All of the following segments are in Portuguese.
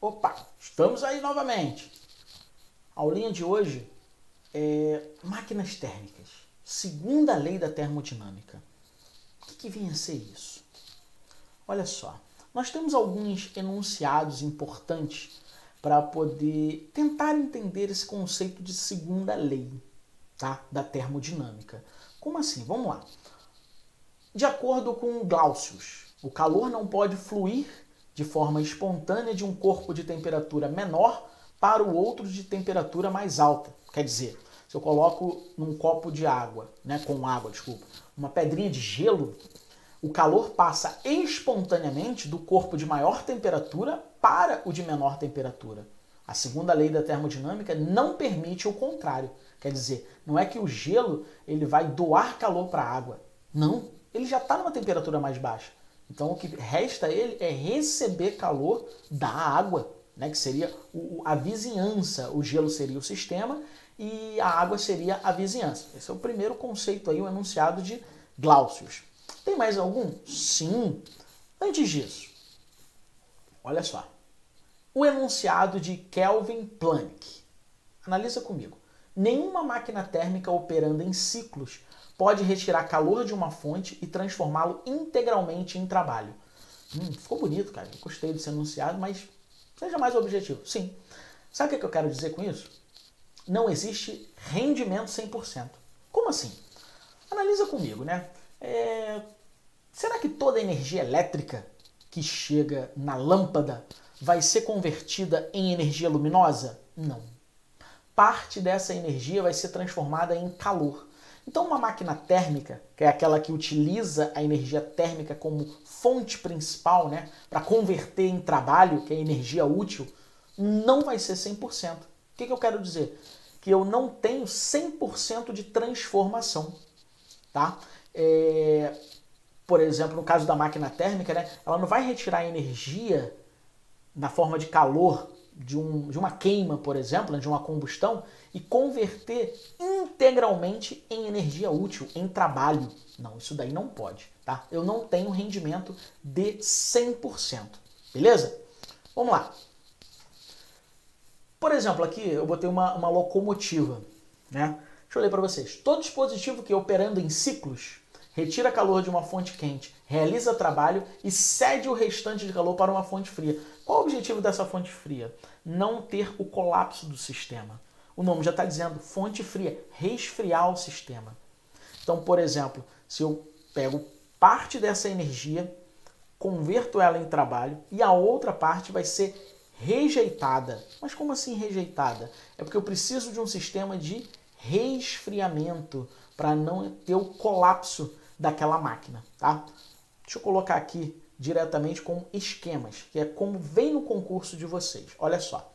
Opa, estamos aí novamente. A aulinha de hoje é máquinas térmicas. Segunda lei da termodinâmica. O que vem a ser isso? Olha só, nós temos alguns enunciados importantes para poder tentar entender esse conceito de segunda lei, tá? Da termodinâmica. Como assim? Vamos lá. De acordo com Clausius, o calor não pode fluir de forma espontânea de um corpo de temperatura menor para o outro de temperatura mais alta. Quer dizer, se eu coloco num copo de água, uma pedrinha de gelo, o calor passa espontaneamente do corpo de maior temperatura para o de menor temperatura. A segunda lei da termodinâmica não permite o contrário. Quer dizer, não é que o gelo ele vai doar calor para a água. Não, ele já está numa temperatura mais baixa. Então o que resta a ele é receber calor da água, né, que seria a vizinhança. O gelo seria o sistema e a água seria a vizinhança. Esse é o primeiro conceito aí, o enunciado de Clausius. Tem mais algum? Sim. Antes disso, olha só. O enunciado de Kelvin Planck. Analisa comigo. Nenhuma máquina térmica operando em ciclos pode retirar calor de uma fonte e transformá-lo integralmente em trabalho. Ficou bonito, cara. Eu gostei desse enunciado, mas seja mais objetivo. Sim. Sabe o que eu quero dizer com isso? Não existe rendimento 100%. Como assim? Analisa comigo, né? Será que toda a energia elétrica que chega na lâmpada vai ser convertida em energia luminosa? Não. Parte dessa energia vai ser transformada em calor. Então uma máquina térmica, que é aquela que utiliza a energia térmica como fonte principal, né, para converter em trabalho, que é energia útil, não vai ser 100%. O que eu quero dizer? Que eu não tenho 100% de transformação. Tá? Por exemplo, no caso da máquina térmica, né, ela não vai retirar energia na forma de calor de uma queima, por exemplo, de uma combustão, e converter integralmente em energia útil, em trabalho. Não, isso daí não pode. Tá? Eu não tenho rendimento de 100%. Beleza? Vamos lá. Por exemplo, aqui eu botei uma locomotiva. Né? Deixa eu ler para vocês. Todo dispositivo que operando em ciclos retira calor de uma fonte quente, realiza trabalho e cede o restante de calor para uma fonte fria. Qual o objetivo dessa fonte fria? Não ter o colapso do sistema. O nome já está dizendo, fonte fria, resfriar o sistema. Então, por exemplo, se eu pego parte dessa energia, converto ela em trabalho e a outra parte vai ser rejeitada. Mas como assim rejeitada? É porque eu preciso de um sistema de resfriamento para não ter o colapso daquela máquina, tá? Deixa eu colocar aqui diretamente como esquemas, que é como vem no concurso de vocês. Olha só.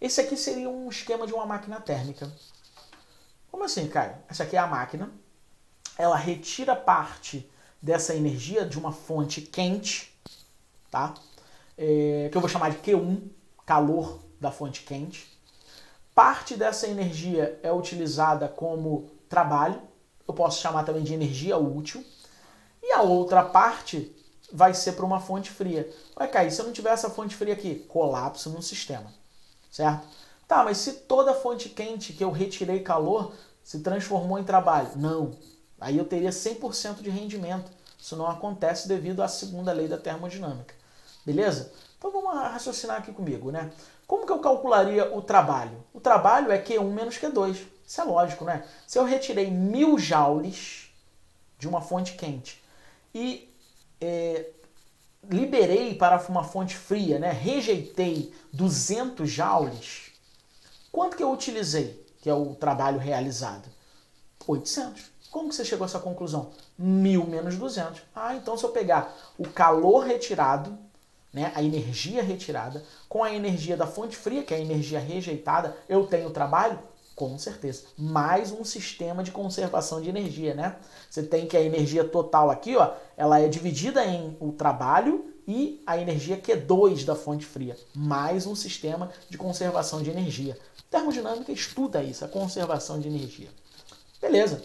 Esse aqui seria um esquema de uma máquina térmica. Como assim, Caio? Essa aqui é a máquina. Ela retira parte dessa energia de uma fonte quente, tá? Que eu vou chamar de Q1, calor da fonte quente. Parte dessa energia é utilizada como trabalho, eu posso chamar também de energia útil, e a outra parte vai ser para uma fonte fria. Vai cair, se eu não tiver essa fonte fria aqui, colapso no sistema, certo? Tá, mas se toda fonte quente que eu retirei calor se transformou em trabalho? Não, aí eu teria 100% de rendimento. Isso não acontece devido à segunda lei da termodinâmica, beleza? Então vamos raciocinar aqui comigo, né? Como que eu calcularia o trabalho? O trabalho é Q1 menos Q2. Isso é lógico, né? Se eu retirei 1000 joules de uma fonte quente e liberei para uma fonte fria, né? Rejeitei 200 joules, quanto que eu utilizei, que é o trabalho realizado? 800. Como que você chegou a essa conclusão? 1000 menos 200. Ah, então se eu pegar o calor retirado, né, a energia retirada, com a energia da fonte fria, que é a energia rejeitada, eu tenho trabalho? Com certeza. Mais um sistema de conservação de energia, né? Você tem que a energia total aqui, ó, ela é dividida em o trabalho e a energia Q2 da fonte fria. Mais um sistema de conservação de energia. Termodinâmica estuda isso, a conservação de energia. Beleza.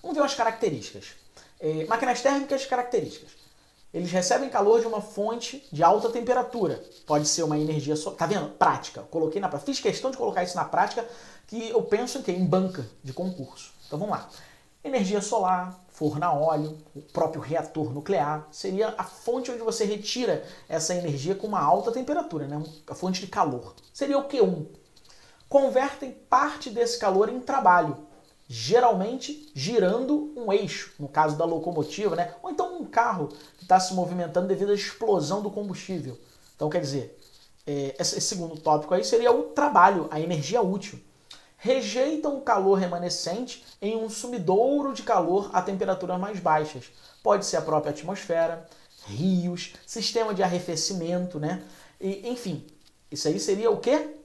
Vamos ver umas características. Máquinas térmicas, características. eles recebem calor de uma fonte de alta temperatura. Pode ser uma energia solar. Tá vendo? Prática. Coloquei na prática. Fiz questão de colocar isso na prática, que eu penso em quê? Em banca de concurso. Então vamos lá. Energia solar, forno a óleo, o próprio reator nuclear, seria a fonte onde você retira essa energia com uma alta temperatura, né? A fonte de calor. Seria o Q1. Convertem parte desse calor em trabalho, geralmente girando um eixo, no caso da locomotiva, né? Ou então um carro que está se movimentando devido à explosão do combustível. Então, quer dizer, esse segundo tópico aí seria o trabalho, a energia útil. Rejeitam o calor remanescente em um sumidouro de calor a temperaturas mais baixas. Pode ser a própria atmosfera, rios, sistema de arrefecimento, né? E, enfim, isso aí seria o quê?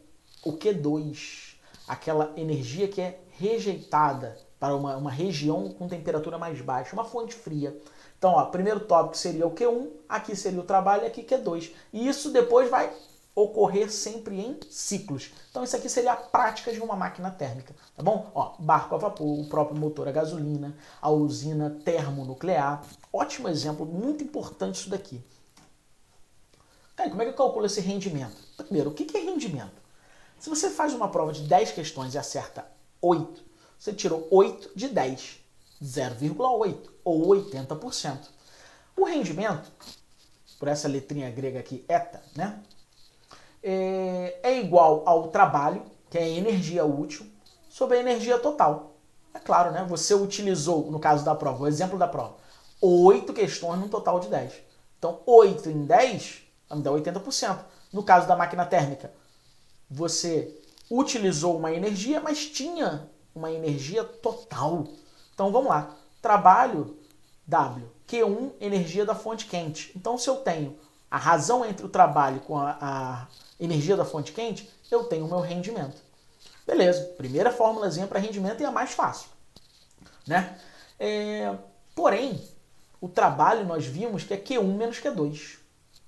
O Q2, aquela energia que é rejeitada para uma região com temperatura mais baixa, uma fonte fria. Então, ó, primeiro tópico seria o Q1, aqui seria o trabalho e aqui Q2. E isso depois vai ocorrer sempre em ciclos. Então isso aqui seria a prática de uma máquina térmica, tá bom? Ó, barco a vapor, o próprio motor a gasolina, a usina termonuclear. Ótimo exemplo, muito importante isso daqui. Cara, como é que eu calculo esse rendimento? Primeiro, o que é rendimento? Se você faz uma prova de 10 questões e acerta 8, você tirou 8 de 10, 0,8 ou 80%. O rendimento, por essa letrinha grega aqui, eta, né? É igual ao trabalho, que é a energia útil, sobre a energia total. É claro, né? Você utilizou, no caso da prova, o exemplo da prova, 8 questões num total de 10. Então, 8 em 10 vai me dar 80%. No caso da máquina térmica, você utilizou uma energia, mas tinha uma energia total. Então, vamos lá. Trabalho, W. Q1, energia da fonte quente. Então, se eu tenho a razão entre o trabalho com a energia da fonte quente, eu tenho o meu rendimento. Beleza, primeira fórmulazinha para rendimento e a mais fácil, né? Porém, o trabalho nós vimos que é Q1 menos Q2.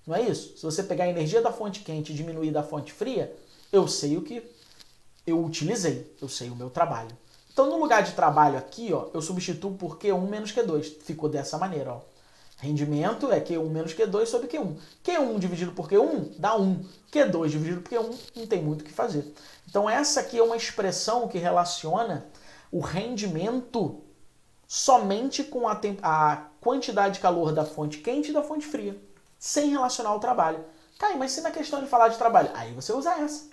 Não é isso? Se você pegar a energia da fonte quente e diminuir da fonte fria, eu sei o que eu utilizei, eu sei o meu trabalho. Então, no lugar de trabalho aqui, ó, eu substituo por Q1 menos Q2. Ficou dessa maneira, ó. Rendimento é Q1 menos Q2 sobre Q1. Q1 dividido por Q1 dá 1. Q2 dividido por Q1 não tem muito o que fazer. Então essa aqui é uma expressão que relaciona o rendimento somente com a quantidade de calor da fonte quente e da fonte fria, sem relacionar ao trabalho. Cai, mas se na questão ele falar de trabalho, aí você usa essa.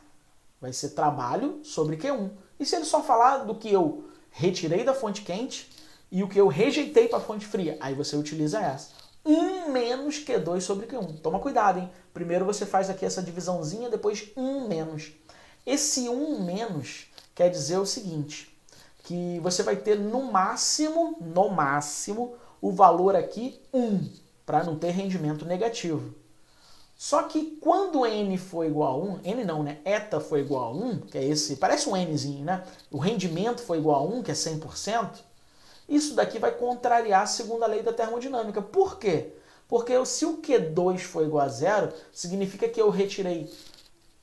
Vai ser trabalho sobre Q1. E se ele só falar do que eu retirei da fonte quente e o que eu rejeitei para a fonte fria, aí você utiliza essa. 1 menos Q2 sobre Q1. Toma cuidado, hein? Primeiro você faz aqui essa divisãozinha, depois 1 menos. Esse 1 menos quer dizer o seguinte, que você vai ter no máximo, o valor aqui 1, para não ter rendimento negativo. Só que quando n for igual a 1, n não, né? Eta for igual a 1, que é esse, parece um nzinho, né? O rendimento for igual a 1, que é 100%, isso daqui vai contrariar a segunda lei da termodinâmica. Por quê? Porque se o Q2 for igual a 0, significa que eu retirei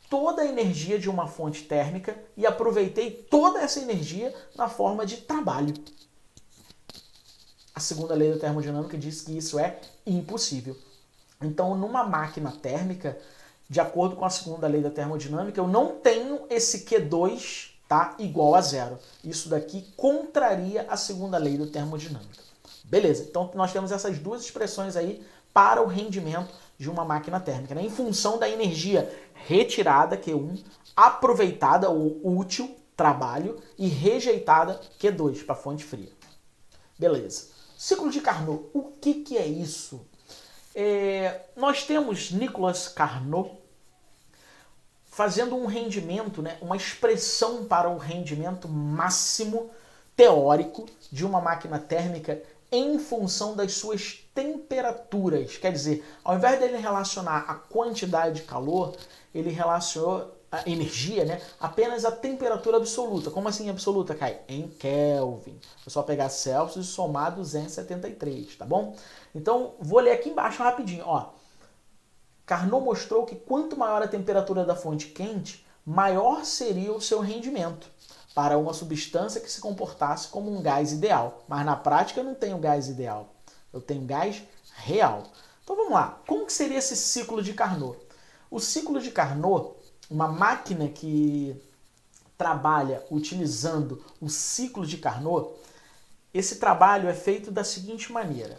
toda a energia de uma fonte térmica e aproveitei toda essa energia na forma de trabalho. A segunda lei da termodinâmica diz que isso é impossível. Então, numa máquina térmica, de acordo com a segunda lei da termodinâmica, eu não tenho esse Q2 tá, igual a 0. Isso daqui contraria a segunda lei da termodinâmica. Beleza, então nós temos essas duas expressões aí para o rendimento de uma máquina térmica, né? Em função da energia retirada, Q1, aproveitada ou útil, trabalho, e rejeitada, Q2, para a fonte fria. Beleza. Ciclo de Carnot, o que é isso? Nós temos Nicolas Carnot fazendo um rendimento, né, uma expressão para o rendimento máximo teórico de uma máquina térmica em função das suas temperaturas. Quer dizer, ao invés dele relacionar a quantidade de calor, ele relacionou a energia, né, apenas a temperatura absoluta. Como assim absoluta, Kai? Em Kelvin. É só pegar Celsius e somar 273, tá bom? Então, vou ler aqui embaixo rapidinho, ó. Carnot mostrou que quanto maior a temperatura da fonte quente, maior seria o seu rendimento para uma substância que se comportasse como um gás ideal. Mas na prática eu não tenho gás ideal, eu tenho gás real. Então vamos lá, como que seria esse ciclo de Carnot? O ciclo de Carnot, uma máquina que trabalha utilizando o ciclo de Carnot, esse trabalho é feito da seguinte maneira.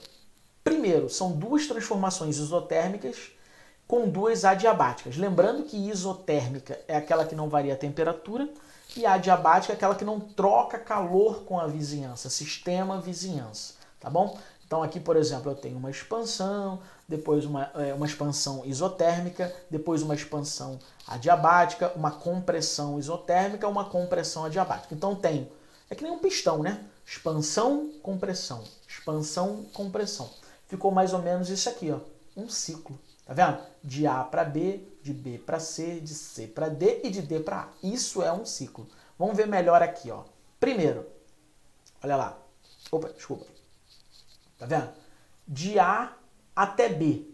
Primeiro, são duas transformações isotérmicas com duas adiabáticas. Lembrando que isotérmica é aquela que não varia a temperatura e a adiabática é aquela que não troca calor com a vizinhança, sistema vizinhança, tá bom? Então aqui, por exemplo, eu tenho uma expansão, depois uma expansão isotérmica, depois uma expansão adiabática, uma compressão isotérmica, uma compressão adiabática. Então tenho, é que nem um pistão, né? Expansão, compressão, expansão, compressão. Ficou mais ou menos isso aqui, ó, um ciclo. Tá vendo? De A para B, de B para C, de C para D e de D para A. Isso é um ciclo. Vamos ver melhor aqui, ó. Primeiro, olha lá. Opa, desculpa. Tá vendo? De A até B.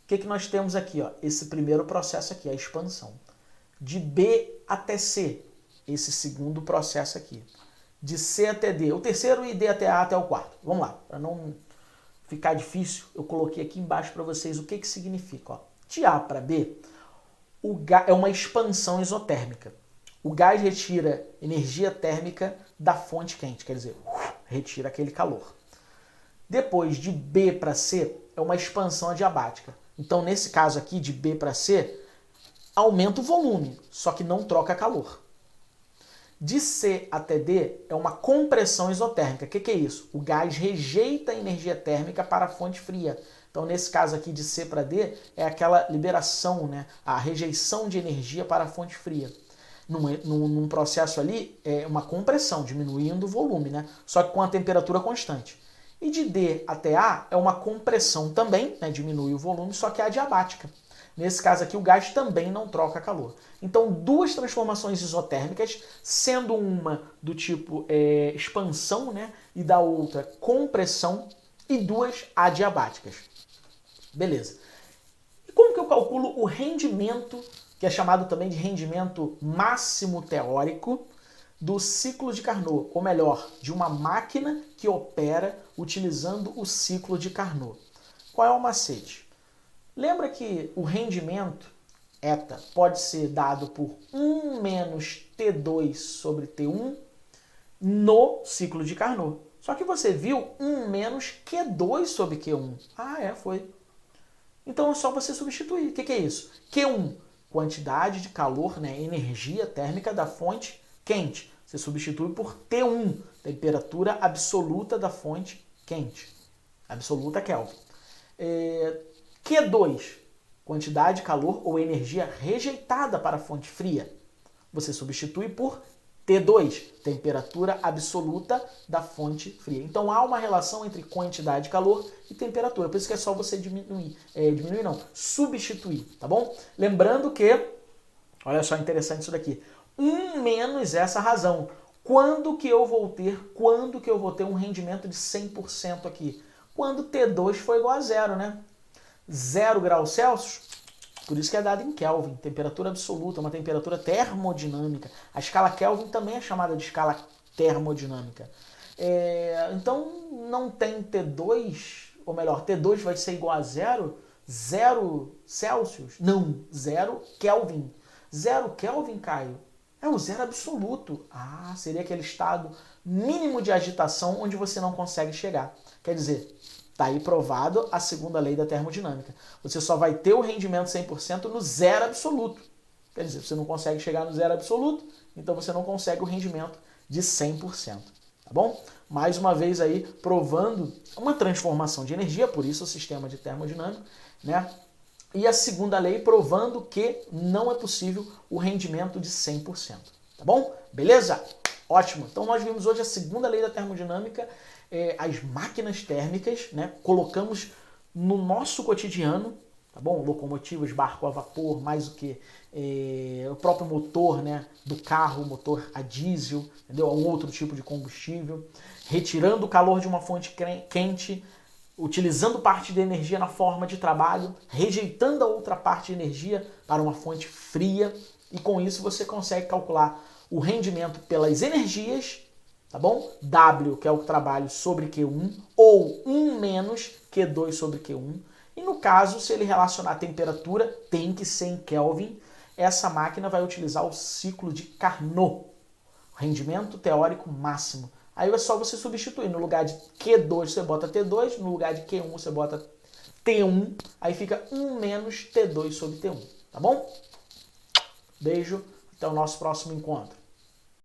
O que nós temos aqui, ó? Esse primeiro processo aqui, a expansão. De B até C, esse segundo processo aqui. De C até D, o terceiro, e D até A até o quarto. Vamos lá, para não ficar difícil, eu coloquei aqui embaixo para vocês o que significa. Ó. De A para B, é uma expansão isotérmica. O gás retira energia térmica da fonte quente, quer dizer, retira aquele calor. Depois, de B para C, é uma expansão adiabática. Então, nesse caso aqui, de B para C, aumenta o volume, só que não troca calor. De C até D é uma compressão isotérmica. O que é isso? O gás rejeita a energia térmica para a fonte fria. Então, nesse caso aqui de C para D, é aquela liberação, né? A rejeição de energia para a fonte fria. Num processo ali, é uma compressão, diminuindo o volume, né? Só que com a temperatura constante. E de D até A é uma compressão também, né? Diminui o volume, só que é adiabática. Nesse caso aqui, o gás também não troca calor. Então, duas transformações isotérmicas, sendo uma do tipo expansão, né, e da outra compressão, e duas adiabáticas. Beleza. E como que eu calculo o rendimento, que é chamado também de rendimento máximo teórico, do ciclo de Carnot? Ou melhor, de uma máquina que opera utilizando o ciclo de Carnot. Qual é o macete? Lembra que o rendimento, eta, pode ser dado por 1 menos T2 sobre T1 no ciclo de Carnot. Só que você viu 1 menos Q2 sobre Q1. Ah, foi. Então é só você substituir. O que é isso? Q1, quantidade de calor, né, energia térmica da fonte quente. Você substitui por T1, temperatura absoluta da fonte quente. Absoluta Kelvin. Q2, quantidade de calor ou energia rejeitada para a fonte fria. Você substitui por T2, temperatura absoluta da fonte fria. Então há uma relação entre quantidade de calor e temperatura. Por isso que é só você substituir, tá bom? Lembrando que, olha só, interessante isso daqui, 1 menos essa razão. Quando que eu vou ter um rendimento de 100% aqui? Quando T2 for igual a zero, né? 0 graus Celsius, por isso que é dado em Kelvin, temperatura absoluta, uma temperatura termodinâmica. A escala Kelvin também é chamada de escala termodinâmica. Então não tem T2, ou melhor, T2 vai ser igual a zero? 0 Celsius? Não, 0 Kelvin. 0 Kelvin, Caio, é o zero absoluto. Ah, seria aquele estado mínimo de agitação onde você não consegue chegar. Quer dizer, está aí provado a segunda lei da termodinâmica. Você só vai ter o rendimento 100% no zero absoluto. Quer dizer, você não consegue chegar no zero absoluto, então você não consegue o rendimento de 100%. Tá bom? Mais uma vez aí provando uma transformação de energia, por isso o sistema de termodinâmica, né? E a segunda lei provando que não é possível o rendimento de 100%. Tá bom? Beleza? Ótimo. Então nós vimos hoje a segunda lei da termodinâmica, as máquinas térmicas, né? Colocamos no nosso cotidiano, tá bom? Locomotivas, barco a vapor, mais o que? O próprio motor, né? Do carro, motor a diesel, entendeu? Um outro tipo de combustível, retirando o calor de uma fonte quente, utilizando parte da energia na forma de trabalho, rejeitando a outra parte de energia para uma fonte fria, e com isso você consegue calcular o rendimento pelas energias, tá bom? W, que é o trabalho sobre Q1, ou 1 menos Q2 sobre Q1, E no caso, se ele relacionar a temperatura, tem que ser em Kelvin, essa máquina vai utilizar o ciclo de Carnot, rendimento teórico máximo. Aí é só você substituir, no lugar de Q2 você bota T2, no lugar de Q1 você bota T1, aí fica 1 menos T2 sobre T1, tá bom? Beijo, até o nosso próximo encontro.